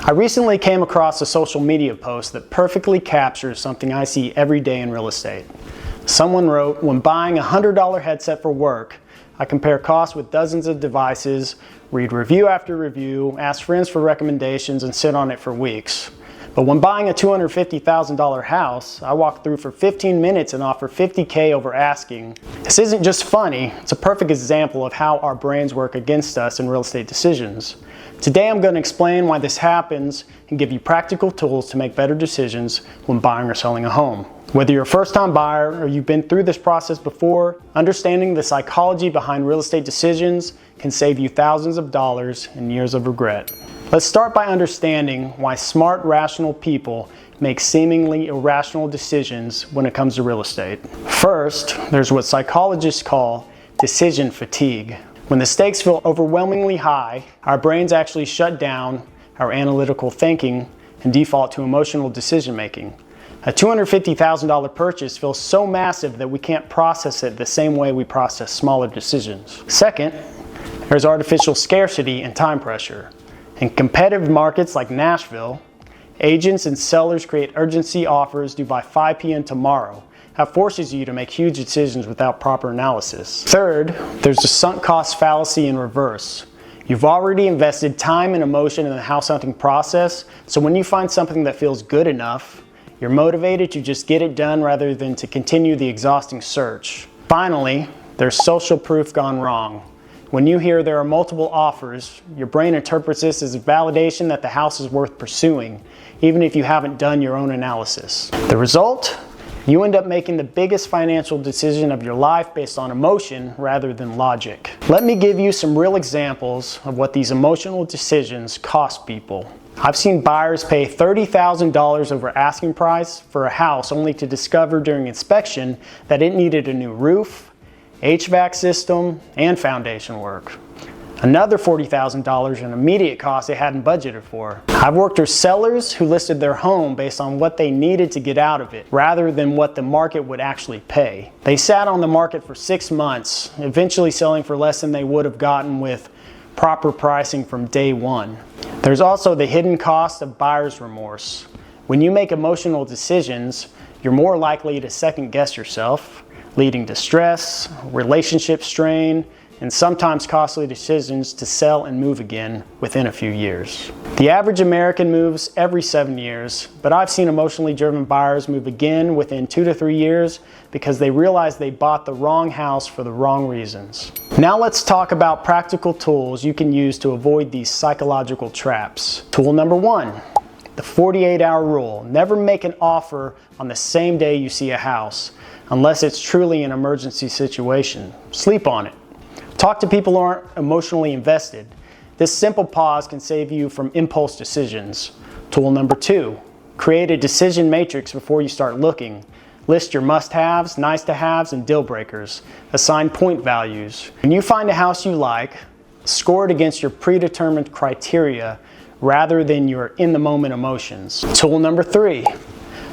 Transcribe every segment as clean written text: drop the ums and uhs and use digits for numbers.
I recently came across a social media post that perfectly captures something I see every day in real estate. Someone wrote, "When buying a $100 headset for work, I compare costs with dozens of devices, read review after review, ask friends for recommendations, and sit on it for weeks. But when buying a $250,000 house, I walk through for 15 minutes and offer $50K over asking." This isn't just funny, it's a perfect example of how our brains work against us in real estate decisions. Today I'm going to explain why this happens and give you practical tools to make better decisions when buying or selling a home. Whether you're a first-time buyer or you've been through this process before, understanding the psychology behind real estate decisions can save you thousands of dollars and years of regret. Let's start by understanding why smart, rational people make seemingly irrational decisions when it comes to real estate. First, there's what psychologists call decision fatigue. When the stakes feel overwhelmingly high, our brains actually shut down our analytical thinking and default to emotional decision making. A $250,000 purchase feels so massive that we can't process it the same way we process smaller decisions. Second, there's artificial scarcity and time pressure. In competitive markets like Nashville, agents and sellers create urgency offers due by 5 p.m. tomorrow. That forces you to make huge decisions without proper analysis. Third, there's the sunk cost fallacy in reverse. You've already invested time and emotion in the house hunting process, so when you find something that feels good enough, you're motivated to just get it done rather than to continue the exhausting search. Finally, there's social proof gone wrong. When you hear there are multiple offers, your brain interprets this as a validation that the house is worth pursuing, even if you haven't done your own analysis. The result? You end up making the biggest financial decision of your life based on emotion rather than logic. Let me give you some real examples of what these emotional decisions cost people. I've seen buyers pay $30,000 over asking price for a house only to discover during inspection that it needed a new roof, HVAC system, and foundation work. Another $40,000 in immediate costs they hadn't budgeted for. I've worked with sellers who listed their home based on what they needed to get out of it, rather than what the market would actually pay. They sat on the market for 6 months, eventually selling for less than they would have gotten with proper pricing from day one. There's also the hidden cost of buyer's remorse. When you make emotional decisions, you're more likely to second guess yourself, leading to stress, relationship strain, and sometimes costly decisions to sell and move again within a few years. The average American moves every 7 years, but I've seen emotionally driven buyers move again within 2 to 3 years because they realize they bought the wrong house for the wrong reasons. Now let's talk about practical tools you can use to avoid these psychological traps. Tool number 1, the 48-hour rule. Never make an offer on the same day you see a house, unless it's truly an emergency situation. Sleep on it. Talk to people who aren't emotionally invested. This simple pause can save you from impulse decisions. Tool number 2, create a decision matrix before you start looking. List your must-haves, nice-to-haves, and deal breakers. Assign point values. When you find a house you like, score it against your predetermined criteria rather than your in-the-moment emotions. Tool number 3,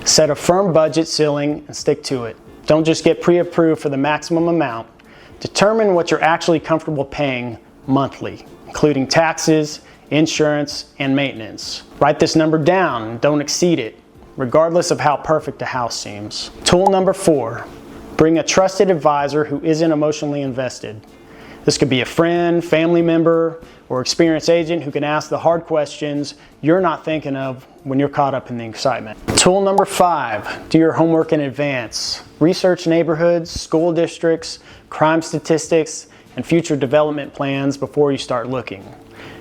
set a firm budget ceiling and stick to it. Don't just get pre-approved for the maximum amount. Determine what you're actually comfortable paying monthly, including taxes, insurance, and maintenance. Write this number down and don't exceed it, regardless of how perfect a house seems. Tool number 4, bring a trusted advisor who isn't emotionally invested. This could be a friend, family member, or experienced agent who can ask the hard questions you're not thinking of when you're caught up in the excitement. Tool number 5, do your homework in advance. Research neighborhoods, school districts, crime statistics, and future development plans before you start looking.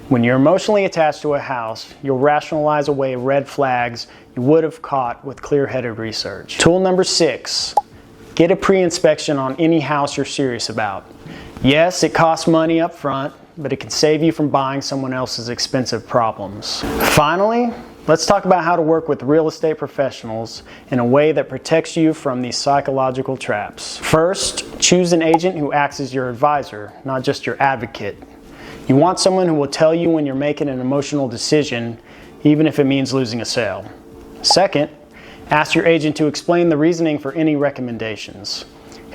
When you're emotionally attached to a house, you'll rationalize away red flags you would have caught with clear-headed research. Tool number 6, get a pre-inspection on any house you're serious about. Yes, it costs money up front, but it can save you from buying someone else's expensive problems. Finally, let's talk about how to work with real estate professionals in a way that protects you from these psychological traps. First, choose an agent who acts as your advisor, not just your advocate. You want someone who will tell you when you're making an emotional decision, even if it means losing a sale. Second, ask your agent to explain the reasoning for any recommendations.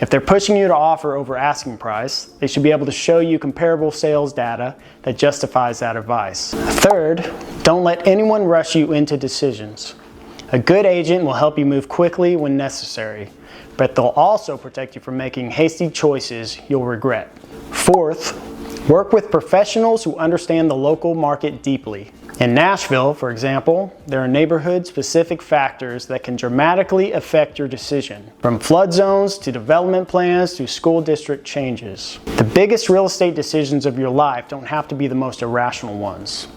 If they're pushing you to offer over asking price, they should be able to show you comparable sales data that justifies that advice. Third, don't let anyone rush you into decisions. A good agent will help you move quickly when necessary, but they'll also protect you from making hasty choices you'll regret. Fourth, work with professionals who understand the local market deeply. In Nashville, for example, there are neighborhood-specific factors that can dramatically affect your decision, from flood zones to development plans to school district changes. The biggest real estate decisions of your life don't have to be the most irrational ones.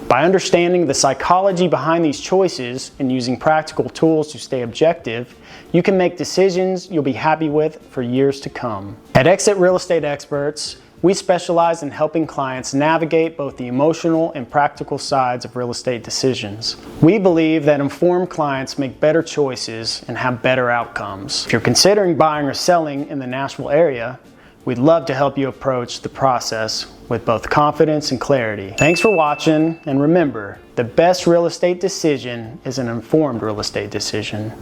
By understanding the psychology behind these choices and using practical tools to stay objective, you can make decisions you'll be happy with for years to come. At Exit Real Estate Experts, we specialize in helping clients navigate both the emotional and practical sides of real estate decisions. We believe that informed clients make better choices and have better outcomes. If you're considering buying or selling in the Nashville area, we'd love to help you approach the process with both confidence and clarity. Thanks for watching, and remember, the best real estate decision is an informed real estate decision.